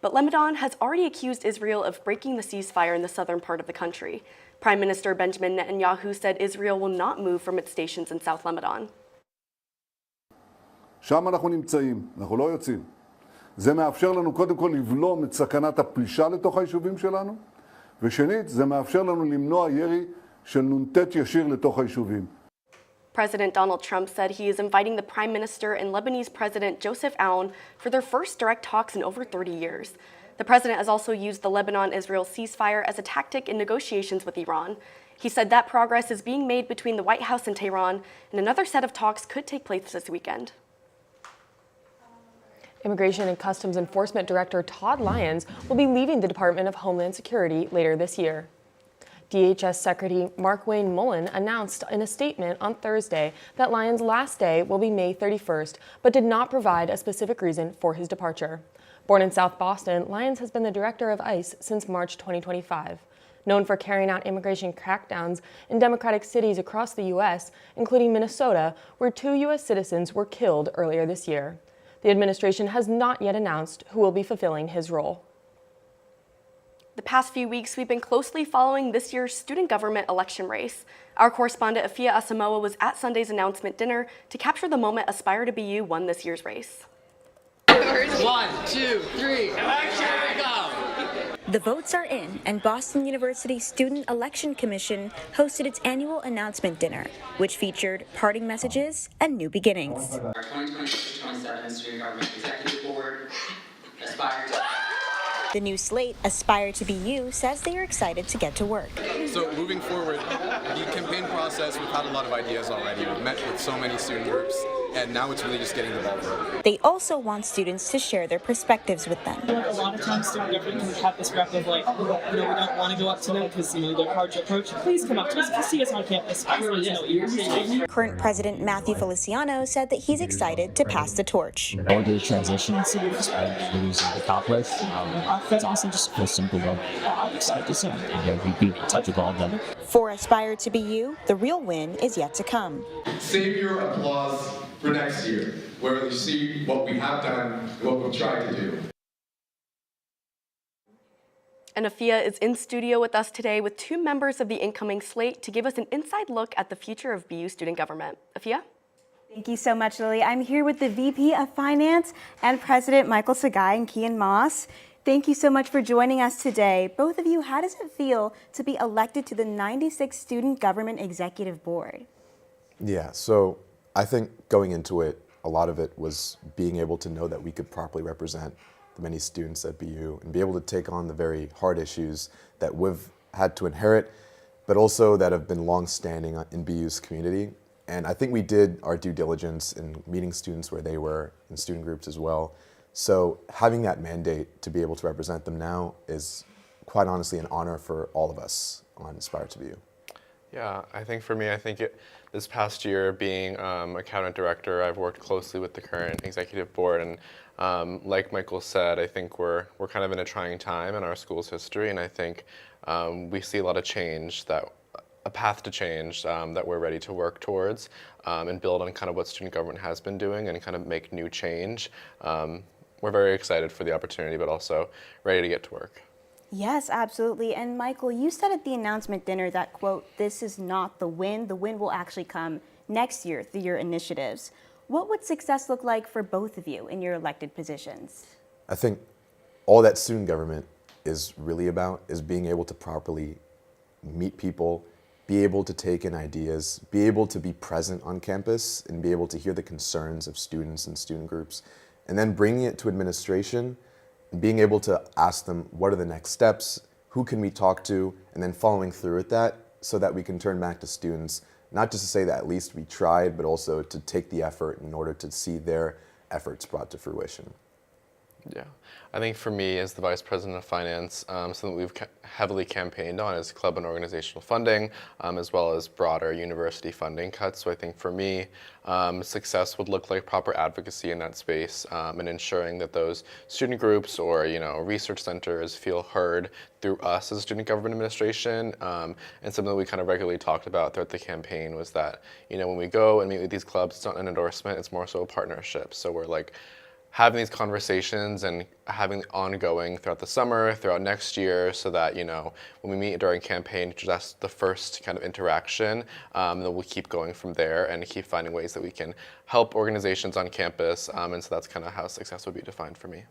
but Lebanon has already accused Israel of breaking the ceasefire in the southern part of the country. Prime Minister Benjamin Netanyahu said Israel will not move from its stations in South Lebanon. שם אנחנו נמצאים, אנחנו לא יוצאים. זה מאפשר לנו קודם כל לבלום את סכנת הפלישה לתוך היישובים שלנו, ושנית, זה מאפשר לנו למנוע ירי של נ"ט ישיר לתוך היישובים. President Donald Trump said he is inviting the Prime Minister and Lebanese President Joseph Aoun for their first direct talks in over 30 years. The president has also used the Lebanon-Israel ceasefire as a tactic in negotiations with Iran. He said that progress is being made between the White House and Tehran, and another set of talks could take place this weekend. Immigration and Customs Enforcement Director Todd Lyons will be leaving the Department of Homeland Security later this year. DHS Secretary Mark-Wayne Mullen announced in a statement on Thursday that Lyons' last day will be May 31st, but did not provide a specific reason for his departure. Born in South Boston, Lyons has been the director of ICE since March 2025. Known for carrying out immigration crackdowns in Democratic cities across the U.S., including Minnesota, where 2 U.S. citizens were killed earlier this year. The administration has not yet announced who will be fulfilling his role. The past few weeks, we've been closely following this year's student government election race. Our correspondent Afia Asamoah was at Sunday's announcement dinner to capture the moment Aspire to BU won this year's race. 1, 2, 3, election, go! The votes are in, and Boston University Student Election Commission hosted its annual announcement dinner, which featured parting messages and new beginnings. Our 2026-27 Student Government Executive Board, Aspire to... The new slate, Aspire to BU, says they are excited to get to work. So moving forward, the campaign process, we've had a lot of ideas already. We've met with so many student groups, and now it's really just getting the ball rolling. They also want students to share their perspectives with them. Like a lot of times student government can have this rep of like, we don't want to go up to them because, they're hard to approach. Please come up to us if you see us on campus. Current President Matthew Feliciano said that he's excited to pass the torch. All the transitions is accomplished. It's awesome, just feel simple though. I'm excited to see. We've been in touch with all of them. For Aspire to BU, the real win is yet to come. Save your applause for next year, where you see what we have done and what we've tried to do. And Afia is in studio with us today with 2 members of the incoming slate to give us an inside look at the future of BU student government. Afia? Thank you so much, Lily. I'm here with the VP of Finance and President Michael Sagai and Kian Moss. Thank you so much for joining us today. Both of you, how does it feel to be elected to the 96th Student Government Executive Board? Yeah, so I think going into it, a lot of it was being able to know that we could properly represent the many students at BU and be able to take on the very hard issues that we've had to inherit, but also that have been long-standing in BU's community. And I think we did our due diligence in meeting students where they were, in student groups as well. So having that mandate to be able to represent them now is quite honestly an honor for all of us on Aspire to BU. Yeah, I think for me, this past year being a cabinet director, I've worked closely with the current executive board, and like Michael said, I think we're kind of in a trying time in our school's history, and I think we see a lot of change, a path to change that we're ready to work towards and build on kind of what student government has been doing and kind of make new change. We're very excited for the opportunity, but also ready to get to work. Yes, absolutely. And Michael, you said at the announcement dinner that, quote, this is not the win will actually come next year through your initiatives. What would success look like for both of you in your elected positions? I think all that student government is really about is being able to properly meet people, be able to take in ideas, be able to be present on campus, and be able to hear the concerns of students and student groups, and then bringing it to administration, and being able to ask them what are the next steps, who can we talk to, and then following through with that so that we can turn back to students, not just to say that at least we tried, but also to take the effort in order to see their efforts brought to fruition. Yeah, I think for me as the Vice President of Finance, something we've heavily campaigned on is club and organizational funding, as well as broader university funding cuts. So I think for me, success would look like proper advocacy in that space and ensuring that those student groups or research centers feel heard through us as a student government administration. And something that we kind of regularly talked about throughout the campaign was that when we go and meet with these clubs, it's not an endorsement, it's more so a partnership. So we're like, having these conversations and having it ongoing throughout the summer, throughout next year, so that, you know, when we meet during campaign, that's the first kind of interaction, then we'll keep going from there and keep finding ways that we can help organizations on campus, and so that's kind of how success would be defined for me.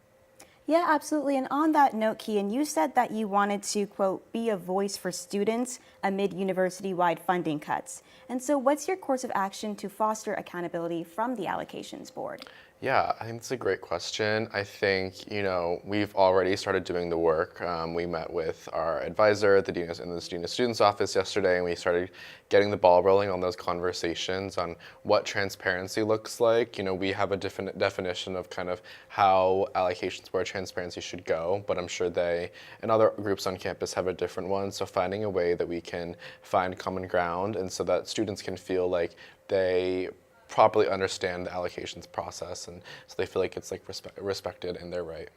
Yeah, absolutely. And on that note, Kian, you said that you wanted to, quote, be a voice for students amid university-wide funding cuts. And so what's your course of action to foster accountability from the allocations board? Yeah, I think it's a great question. I think, you know, we've already started doing the work. We met with our advisor at the Dean of Students office yesterday, and we started getting the ball rolling on those conversations on what transparency looks like. You know, we have a different definition of kind of how allocations board transparency should go, but I'm sure they and other groups on campus have a different one. So finding a way that we can find common ground and so that students can feel like they properly understand the allocations process, and so they feel like it's like respected and they're right.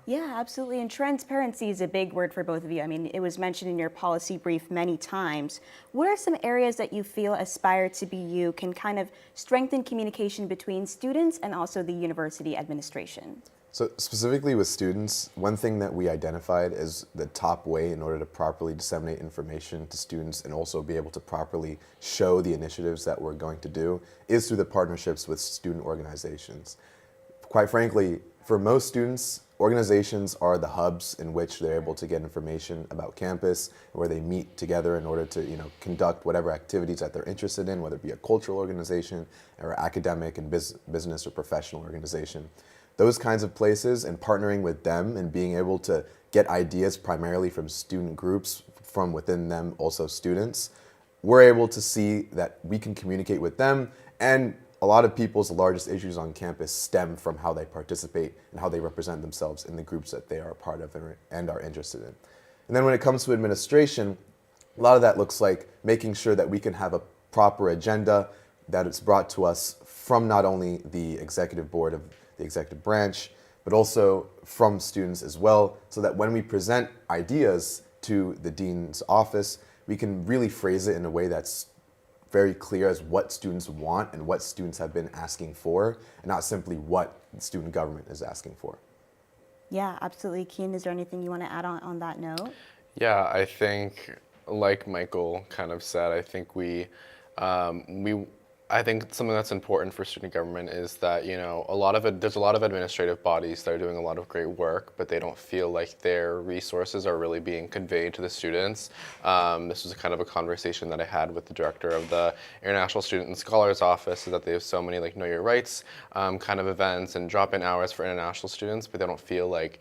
Yeah, absolutely. And transparency is a big word for both of you. I mean, it was mentioned in your policy brief many times. What are some areas that you feel Aspire to BU can kind of strengthen communication between students and also the university administration? So specifically with students, one thing that we identified as the top way in order to properly disseminate information to students and also be able to properly show the initiatives that we're going to do is through the partnerships with student organizations. Quite frankly, for most students, organizations are the hubs in which they're able to get information about campus, where they meet together in order to, you know, conduct whatever activities that they're interested in, whether it be a cultural organization or academic and business or professional organization. Those kinds of places, and partnering with them and being able to get ideas primarily from student groups, from within them also students, we're able to see that we can communicate with them, and a lot of people's largest issues on campus stem from how they participate and how they represent themselves in the groups that they are a part of and are interested in. And then when it comes to administration, a lot of that looks like making sure that we can have a proper agenda, that it's brought to us from not only the executive board of the executive branch, but also from students as well, so that when we present ideas to the dean's office, we can really phrase it in a way that's very clear as what students want and what students have been asking for, and not simply what student government is asking for. Yeah, absolutely. Keen, is there anything you want to add on that note? Yeah, I think, like Michael kind of said, I think I think something that's important for student government is that, you know, there's a lot of administrative bodies that are doing a lot of great work, but they don't feel like their resources are really being conveyed to the students. This was kind of a conversation that I had with the director of the International Student and Scholars Office, is that they have so many like Know Your Rights kind of events and drop-in hours for international students, but they don't feel like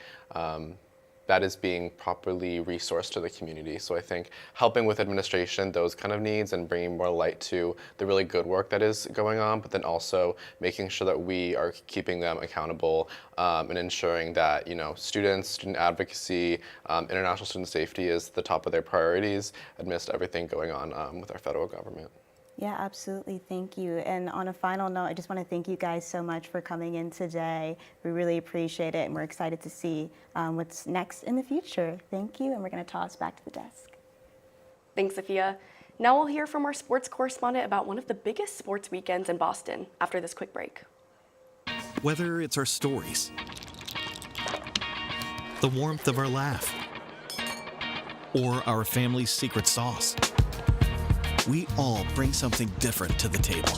that is being properly resourced to the community. So I think helping with administration, those kind of needs, and bringing more light to the really good work that is going on, but then also making sure that we are keeping them accountable and ensuring that, you know, students, student advocacy, international student safety is the top of their priorities amidst everything going on with our federal government. Yeah, absolutely. Thank you. And on a final note, I just want to thank you guys so much for coming in today. We really appreciate it, and we're excited to see what's next in the future. Thank you, and we're going to toss back to the desk. Thanks, Sophia. Now we'll hear from our sports correspondent about one of the biggest sports weekends in Boston after this quick break. Whether it's our stories, the warmth of our laugh, or our family's secret sauce, we all bring something different to the table.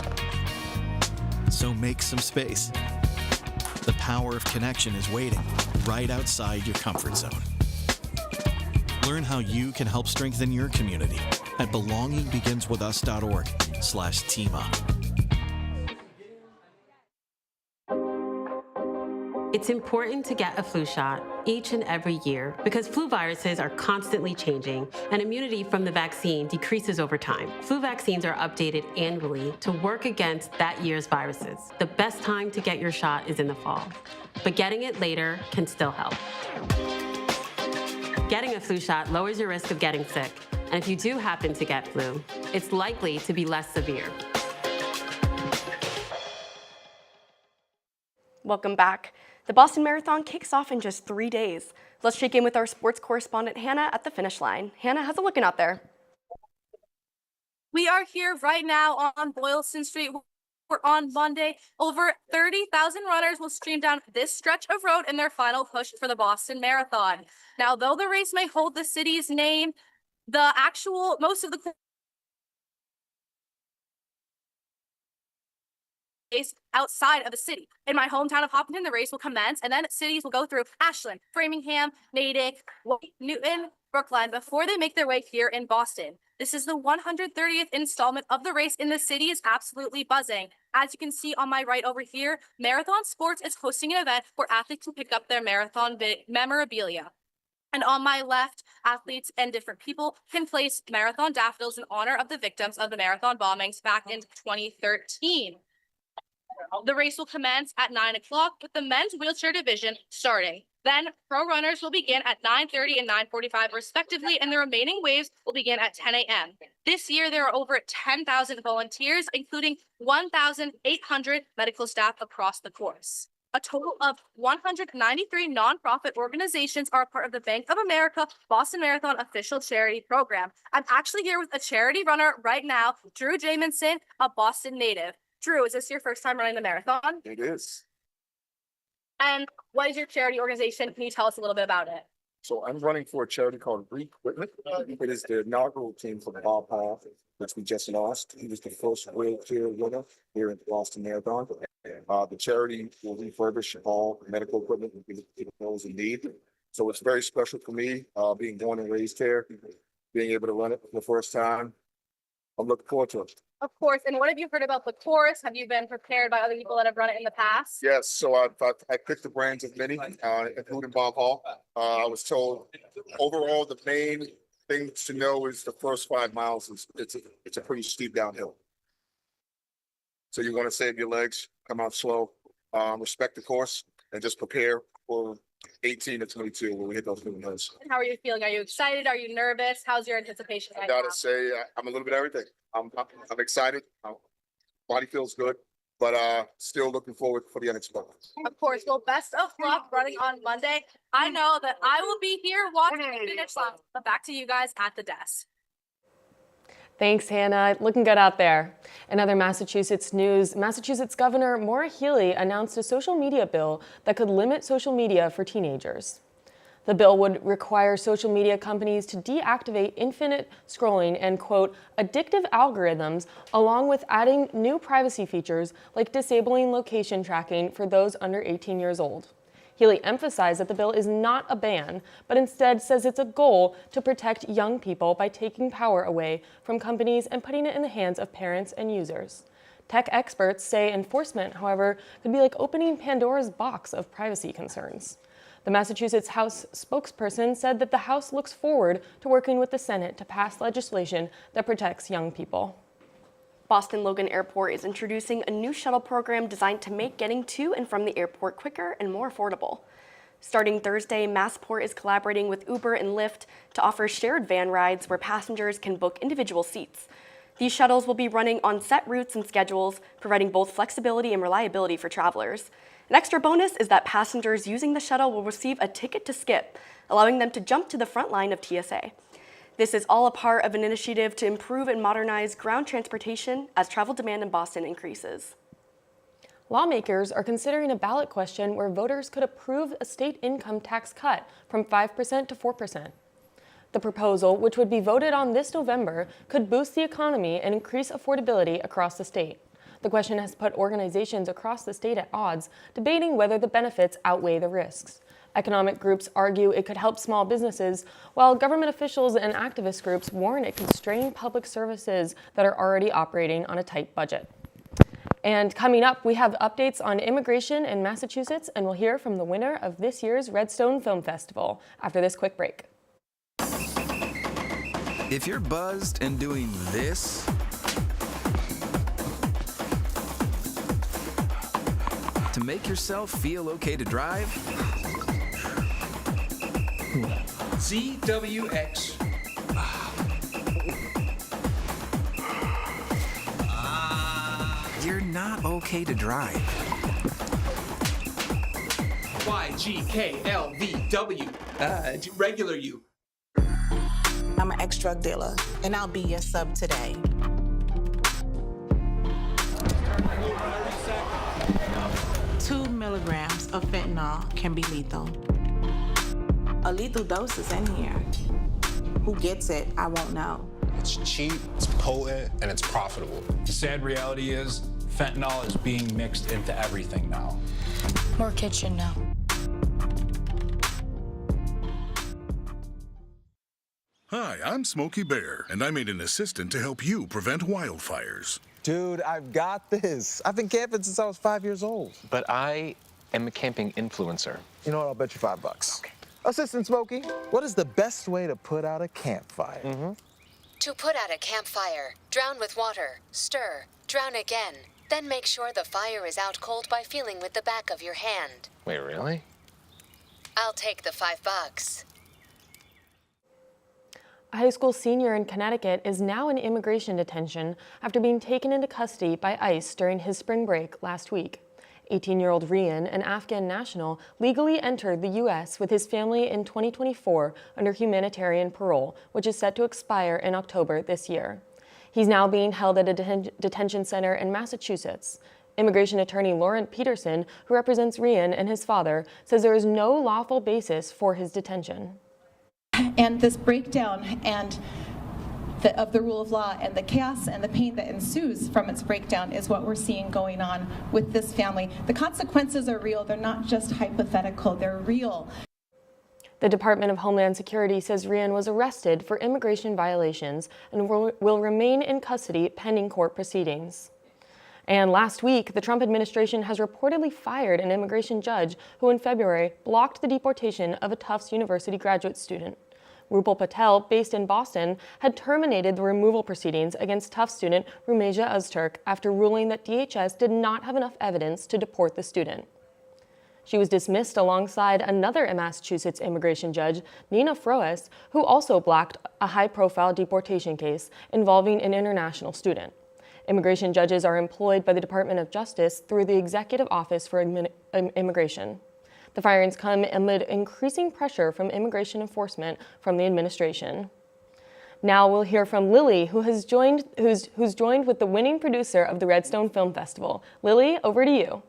So make some space. The power of connection is waiting right outside your comfort zone. Learn how you can help strengthen your community at belongingbeginswithus.org/teamup. It's important to get a flu shot each and every year because flu viruses are constantly changing and immunity from the vaccine decreases over time. Flu vaccines are updated annually to work against that year's viruses. The best time to get your shot is in the fall, but getting it later can still help. Getting a flu shot lowers your risk of getting sick, and if you do happen to get flu, it's likely to be less severe. Welcome back. The Boston Marathon kicks off in just 3 days. Let's check in with our sports correspondent, Hannah, at the finish line. Hannah, how's it looking out there? We are here right now on Boylston Street On Monday, over 30,000 runners will stream down this stretch of road in their final push for the Boston Marathon. Now, though the race may hold the city's name, most of the outside of the city. In my hometown of Hopkinton, the race will commence, and then cities will go through Ashland, Framingham, Natick, Newton, Brookline before they make their way here in Boston. This is the 130th installment of the race, and the city is absolutely buzzing. As you can see on my right over here, Marathon Sports is hosting an event where athletes can pick up their marathon memorabilia. And on my left, athletes and different people can place marathon daffodils in honor of the victims of the marathon bombings back in 2013. The race will commence at 9 o'clock with the men's wheelchair division starting. Then pro runners will begin at 9:30 and 9:45 respectively, and the remaining waves will begin at 10 a.m. This year, there are over 10,000 volunteers, including 1,800 medical staff across the course. A total of 193 nonprofit organizations are part of the Bank of America Boston Marathon official charity program. I'm actually here with a charity runner right now, Drew Jamison, a Boston native. Drew, is this your first time running the marathon? It is. And what is your charity organization? Can you tell us a little bit about it? So I'm running for a charity called Re-Equipment. It is the inaugural team for Bob Hall, which we just lost. He was the first wheelchair winner here at the Boston Marathon. The charity will refurbish all medical equipment and give those in need. So it's very special for me, being born and raised here, being able to run it for the first time. I'm looking forward to it. Of course. And what have you heard about the course? Have you been prepared by other people that have run it in the past? Yes, so I picked the brains of many, including Bob Hall. I was told overall the main thing to know is the first 5 miles it's a pretty steep downhill. So you want to save your legs, come out slow, respect the course, and just prepare for 18 to 22 when we hit those moving hills. How are you feeling? Are you excited? Are you nervous? How's your anticipation I right gotta now? say, I'm a little bit of everything. I'm excited. Body feels good, but still looking forward for the unexpected. Of course. Well, best of luck running on Monday. I know that I will be here watching the finish line. But back to you guys at the desk. Thanks, Hannah. Looking good out there. In other Massachusetts news, Massachusetts Governor Maura Healey announced a social media bill that could limit social media for teenagers. The bill would require social media companies to deactivate infinite scrolling and, quote, addictive algorithms, along with adding new privacy features like disabling location tracking for those under 18 years old. Healey emphasized that the bill is not a ban, but instead says it's a goal to protect young people by taking power away from companies and putting it in the hands of parents and users. Tech experts say enforcement, however, could be like opening Pandora's box of privacy concerns. The Massachusetts House spokesperson said that the House looks forward to working with the Senate to pass legislation that protects young people. Boston Logan Airport is introducing a new shuttle program designed to make getting to and from the airport quicker and more affordable. Starting Thursday, Massport is collaborating with Uber and Lyft to offer shared van rides where passengers can book individual seats. These shuttles will be running on set routes and schedules, providing both flexibility and reliability for travelers. An extra bonus is that passengers using the shuttle will receive a ticket to skip, allowing them to jump to the front line of TSA. This is all a part of an initiative to improve and modernize ground transportation as travel demand in Boston increases. Lawmakers are considering a ballot question where voters could approve a state income tax cut from 5% to 4%. The proposal, which would be voted on this November, could boost the economy and increase affordability across the state. The question has put organizations across the state at odds, debating whether the benefits outweigh the risks. Economic groups argue it could help small businesses, while government officials and activist groups warn it could strain public services that are already operating on a tight budget. And coming up, we have updates on immigration in Massachusetts, and we'll hear from the winner of this year's Redstone Film Festival after this quick break. If you're buzzed and doing this, to make yourself feel okay to drive, ZWX. You're not okay to drive. YGKLVW. Regular you. I'm an ex-drug dealer, and I'll be your sub today. 2 milligrams of fentanyl can be lethal. A lethal dose is in here. Who gets it, I won't know. It's cheap, it's potent, and it's profitable. The sad reality is, fentanyl is being mixed into everything now. More kids should know. Hi, I'm Smokey Bear, and I'm an assistant to help you prevent wildfires. Dude, I've got this. I've been camping since I was 5 years old. But I am a camping influencer. You know what? I'll bet you $5. Okay. Assistant Smokey, what is the best way to put out a campfire? To put out a campfire, drown with water, stir, drown again. Then make sure the fire is out cold by feeling with the back of your hand. Wait, really? I'll take the $5. A high school senior in Connecticut is now in immigration detention after being taken into custody by ICE during his spring break last week. 18-year-old Rian, an Afghan national, legally entered the U.S. with his family in 2024 under humanitarian parole, which is set to expire in October this year. He's now being held at a detention center in Massachusetts. Immigration attorney Laurent Peterson, who represents Rian and his father, says there is no lawful basis for his detention. And this breakdown of the rule of law and the chaos and the pain that ensues from its breakdown is what we're seeing going on with this family. The consequences are real. They're not just hypothetical. They're real. The Department of Homeland Security says Rian was arrested for immigration violations and will remain in custody pending court proceedings. And last week, the Trump administration has reportedly fired an immigration judge who in February blocked the deportation of a Tufts University graduate student. Rupal Patel, based in Boston, had terminated the removal proceedings against Tufts student Rumeja Öztürk after ruling that DHS did not have enough evidence to deport the student. She was dismissed alongside another Massachusetts immigration judge, Nina Froes, who also blocked a high-profile deportation case involving an international student. Immigration judges are employed by the Department of Justice through the Executive Office for Immigration. The firings come amid increasing pressure from immigration enforcement from the administration. Now we'll hear from Lily, who's joined with the winning producer of the Redstone Film Festival. Lily, over to you.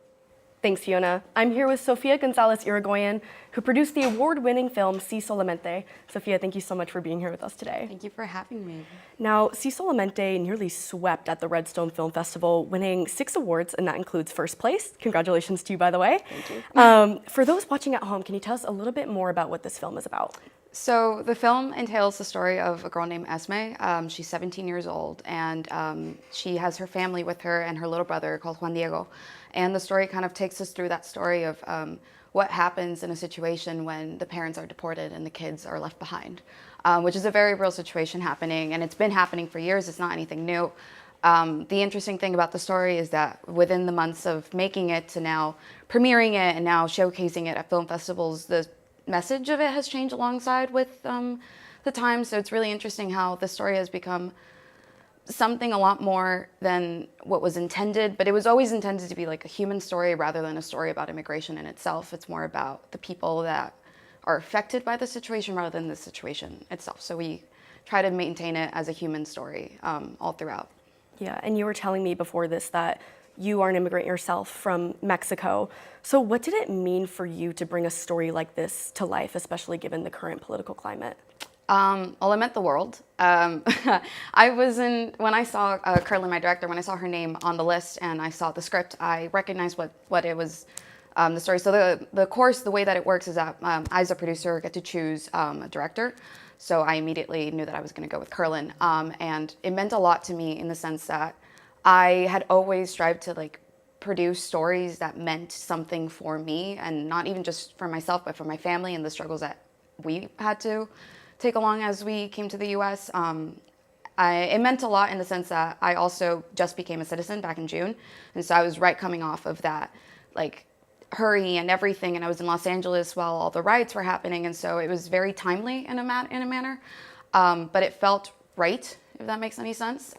Thanks, Fiona. I'm here with Sofia Gonzalez Irigoyen, who produced the award-winning film Si Solamente. Sofia, thank you so much for being here with us today. Thank you for having me. Now, Si Solamente nearly swept at the Redstone Film Festival, winning 6 awards, and that includes first place. Congratulations to you, by the way. Thank you. For those watching at home, can you tell us a little bit more about what this film is about? So the film entails the story of a girl named Esme. She's 17 years old, and she has her family with her and her little brother called Juan Diego. And the story kind of takes us through that story of what happens in a situation when the parents are deported and the kids are left behind, which is a very real situation happening, and it's been happening for years. It's not anything new. The interesting thing about the story is that within the months of making it to now premiering it and now showcasing it at film festivals, the message of it has changed alongside with the time. So it's really interesting how the story has become something a lot more than what was intended, but it was always intended to be like a human story rather than a story about immigration in itself. It's more about the people that are affected by the situation rather than the situation itself. So we try to maintain it as a human story all throughout. Yeah, and you were telling me before this that you are an immigrant yourself from Mexico. So what did it mean for you to bring a story like this to life, especially given the current political climate? Well, it meant the world. When I saw Curlin, my director, when I saw her name on the list and I saw the script, I recognized what it was, the story. So the way that it works is that I, as a producer, get to choose a director. So I immediately knew that I was going to go with Curlin. And it meant a lot to me in the sense that I had always strived to produce stories that meant something for me, and not even just for myself, but for my family and the struggles that we had to take along as we came to the U.S. It meant a lot in the sense that I also just became a citizen back in June. And so I was coming off of that hurry and everything. And I was in Los Angeles while all the riots were happening. And so it was very timely in a manner. But it felt right, if that makes any sense.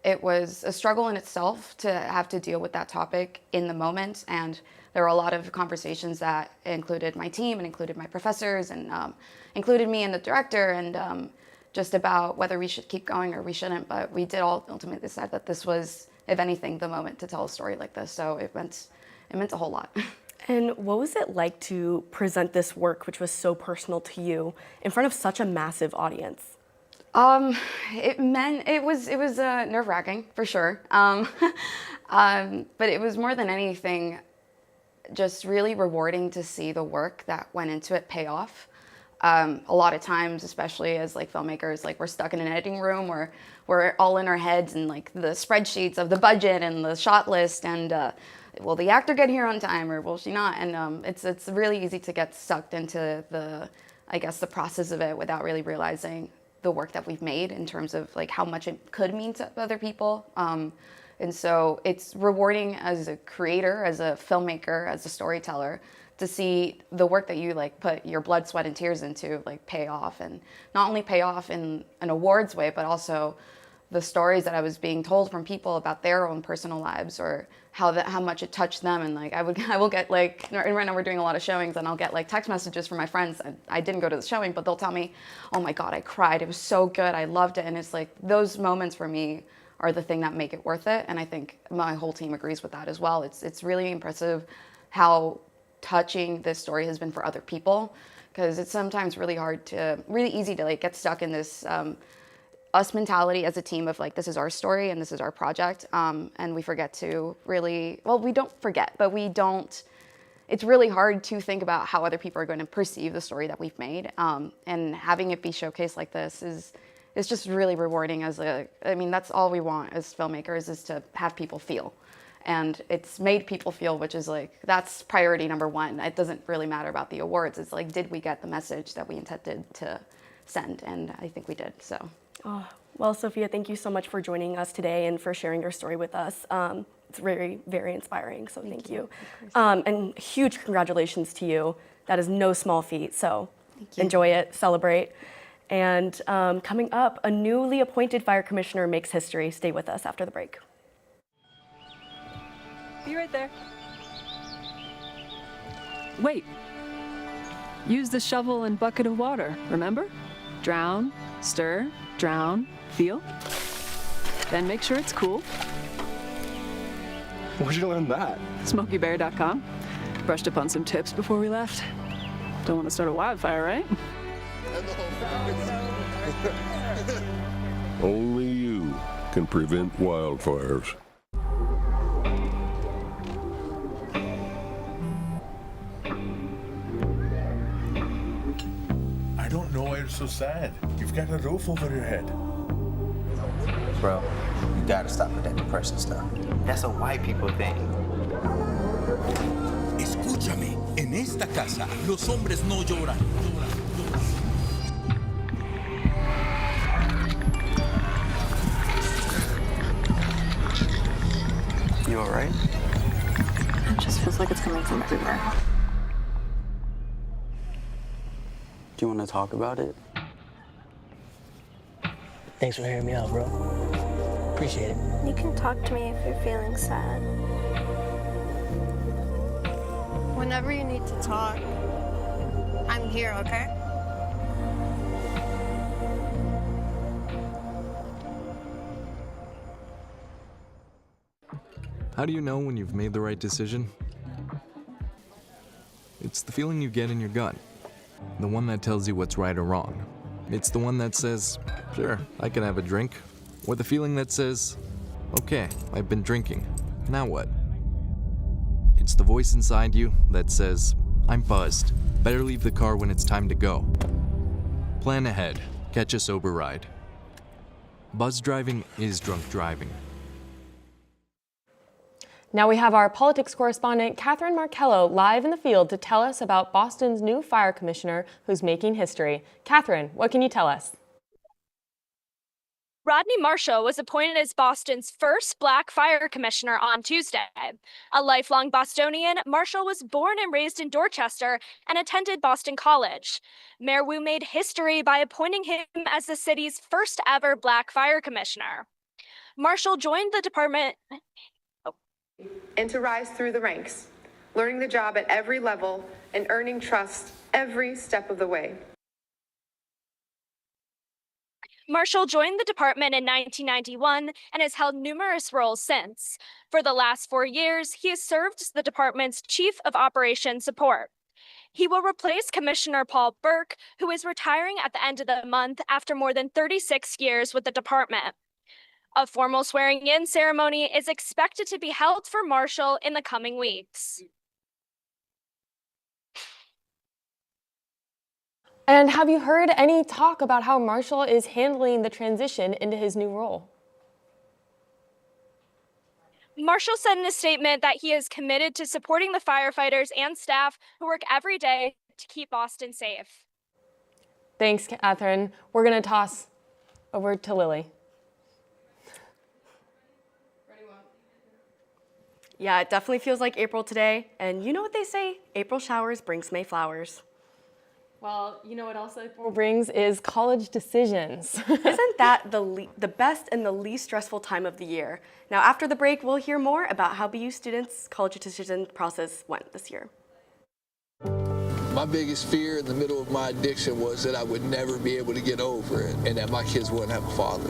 It was a struggle in itself to have to deal with that topic in the moment. And there were a lot of conversations that included my team and included my professors and included me and the director, and just about whether we should keep going or we shouldn't. But we did all ultimately decide that this was if anything, the moment to tell a story like this. So it meant a whole lot. And what was it like to present this work, which was so personal to you, in front of such a massive audience? It was nerve-wracking for sure. But it was more than anything just really rewarding to see the work that went into it pay off. A lot of times, especially as like filmmakers, like we're stuck in an editing room or we're all in our heads and like the spreadsheets of the budget and the shot list and will the actor get here on time or will she not? And it's really easy to get sucked into the process of it without really realizing the work that we've made in terms of like how much it could mean to other people. And so it's rewarding as a creator, as a filmmaker, as a storyteller, to see the work that you like put your blood, sweat, and tears into like pay off, and not only pay off in an awards way, but also the stories that I was being told from people about their own personal lives or how much it touched them. And like I will get like, right now we're doing a lot of showings and I'll get like text messages from my friends. I didn't go to the showing, but they'll tell me, oh my God, I cried. It was so good. I loved it. And it's like those moments for me are the thing that make it worth it. And I think my whole team agrees with that as well. It's really impressive how touching this story has been for other people, because it's sometimes really easy to like get stuck in this us mentality as a team of like, this is our story and this is our project. And we forget to really, well, we don't forget, but it's really hard to think about how other people are going to perceive the story that we've made. And having it be showcased like this is just really rewarding that's all we want as filmmakers, is to have people feel. And it's made people feel, which is like, that's priority number one. It doesn't really matter about the awards. It's like, did we get the message that we intended to send? And I think we did, so. Oh, well, Sophia, thank you so much for joining us today and for sharing your story with us. It's very, very inspiring, so thank you. And huge congratulations to you. That is no small feat, so enjoy it, celebrate. And coming up, a newly appointed fire commissioner makes history. Stay with us after the break. Be right there. Wait. Use the shovel and bucket of water, remember? Drown, stir, drown, feel. Then make sure it's cool. Where'd you learn that? SmokeyBear.com. Brushed up on some tips before we left. Don't want to start a wildfire, right? Only you can prevent wildfires. I don't know why you're so sad. You've got a roof over your head. Bro, you gotta stop with that depression stuff. That's a white people thing. Escúchame, en esta casa los hombres no lloran. You all right? It just feels like it's coming from everywhere. Do you want to talk about it? Thanks for hearing me out, bro. Appreciate it. You can talk to me if you're feeling sad. Whenever you need to talk, I'm here, okay? How do you know when you've made the right decision? It's the feeling you get in your gut. The one that tells you what's right or wrong. It's the one that says, sure, I can have a drink. Or the feeling that says, okay, I've been drinking. Now what? It's the voice inside you that says, I'm buzzed. Better leave the car when it's time to go. Plan ahead. Catch a sober ride. Buzz driving is drunk driving. Now we have our politics correspondent, Catherine Markello, live in the field to tell us about Boston's new fire commissioner who's making history. Catherine, what can you tell us? Rodney Marshall was appointed as Boston's first Black fire commissioner on Tuesday. A lifelong Bostonian, Marshall was born and raised in Dorchester and attended Boston College. Mayor Wu made history by appointing him as the city's first ever Black fire commissioner. Marshall joined the department and to rise through the ranks, learning the job at every level and earning trust every step of the way. Marshall joined the department in 1991 and has held numerous roles since. For the last 4 years, he has served as the department's Chief of Operations Support. He will replace Commissioner Paul Burke, who is retiring at the end of the month after more than 36 years with the department. A formal swearing-in ceremony is expected to be held for Marshall in the coming weeks. And have you heard any talk about how Marshall is handling the transition into his new role? Marshall said in a statement that he is committed to supporting the firefighters and staff who work every day to keep Boston safe. Thanks, Catherine. We're going to toss over to Lily. Yeah, it definitely feels like April today. And you know what they say? April showers brings May flowers. Well, you know what else April brings is college decisions. Isn't that the best and the least stressful time of the year? Now, after the break, we'll hear more about how BU students' college decision process went this year. My biggest fear in the middle of my addiction was that I would never be able to get over it and that my kids wouldn't have a father.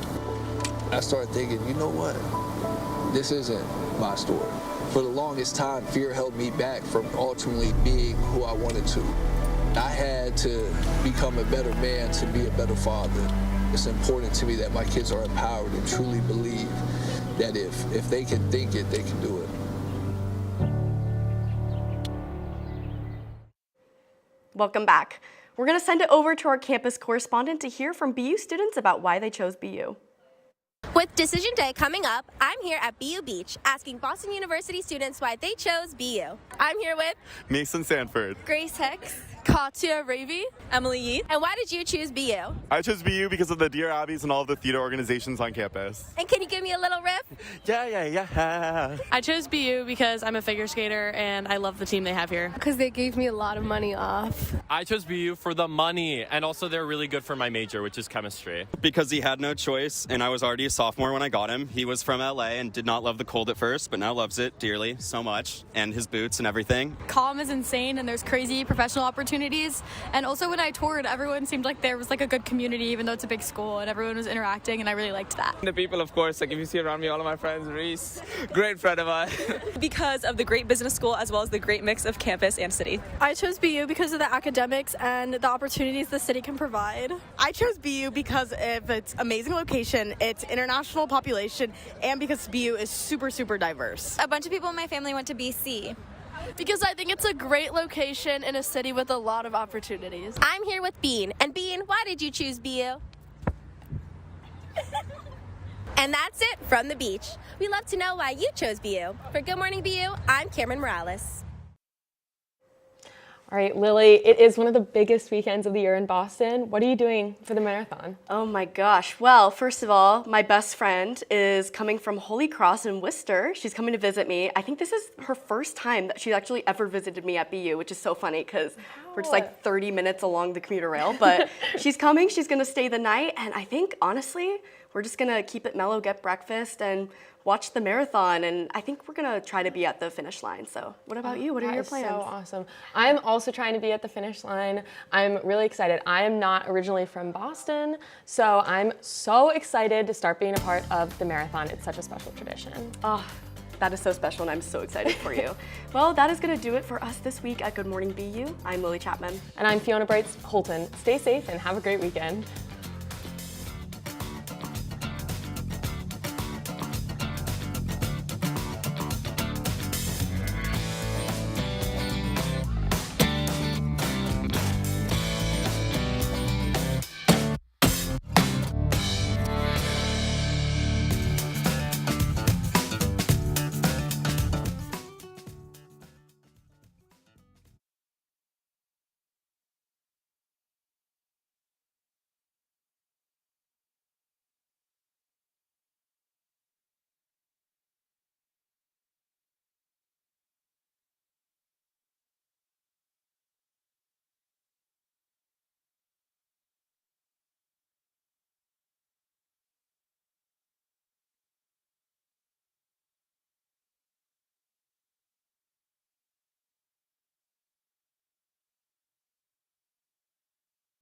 I started thinking, you know what? This isn't my story. For the longest time, fear held me back from ultimately being who I wanted to. I had to become a better man to be a better father. It's important to me that my kids are empowered and truly believe that if they can think it, they can do it. Welcome back. We're going to send it over to our campus correspondent to hear from BU students about why they chose BU. With Decision Day coming up, I'm here at BU Beach asking Boston University students why they chose BU. I'm here with Mason Sanford, Grace Hicks, Katya Ravy, Emily Yee. And why did you choose BU? I chose BU because of the Dear Abbeys and all of the theater organizations on campus. And can you give me a little riff? Yeah. I chose BU because I'm a figure skater and I love the team they have here. Because they gave me a lot of money off. I chose BU for the money, and also they're really good for my major, which is chemistry. Because he had no choice, and I was already a sophomore when I got him. He was from LA and did not love the cold at first, but now loves it dearly so much, and his boots and everything. Comm is insane and there's crazy professional opportunities. And also when I toured, everyone seemed like there was like a good community, even though it's a big school, and everyone was interacting, and I really liked that. The people, of course, like if you see around me, all of my friends, Reese, great friend of mine. Because of the great business school as well as the great mix of campus and city. I chose BU because of the academics and the opportunities the city can provide. I chose BU because of its amazing location, its international population, and because BU is super, super diverse. A bunch of people in my family went to BC. Because I think it's a great location in a city with a lot of opportunities. I'm here with Bean. And Bean, why did you choose BU? And that's it from the beach. We'd love to know why you chose BU. For Good Morning BU, I'm Cameron Morales. All right, Lily, it is one of the biggest weekends of the year in Boston. What are you doing for the marathon? Oh my gosh. Well, first of all, my best friend is coming from Holy Cross in Worcester. She's coming to visit me. I think this is her first time that she's actually ever visited me at BU, which is so funny because we're just like 30 minutes along the commuter rail. But she's coming, she's gonna stay the night, and I think, honestly, we're just gonna keep it mellow, get breakfast, and watch the marathon, and I think we're gonna try to be at the finish line. So what about you? What are your plans? So awesome. I'm also trying to be at the finish line. I'm really excited. I am not originally from Boston, so I'm so excited to start being a part of the marathon. It's such a special tradition. Oh, that is so special, and I'm so excited for you. Well, that is gonna do it for us this week at Good Morning BU. I'm Lily Chapman. And I'm Fiona Brights Holton. Stay safe and have a great weekend.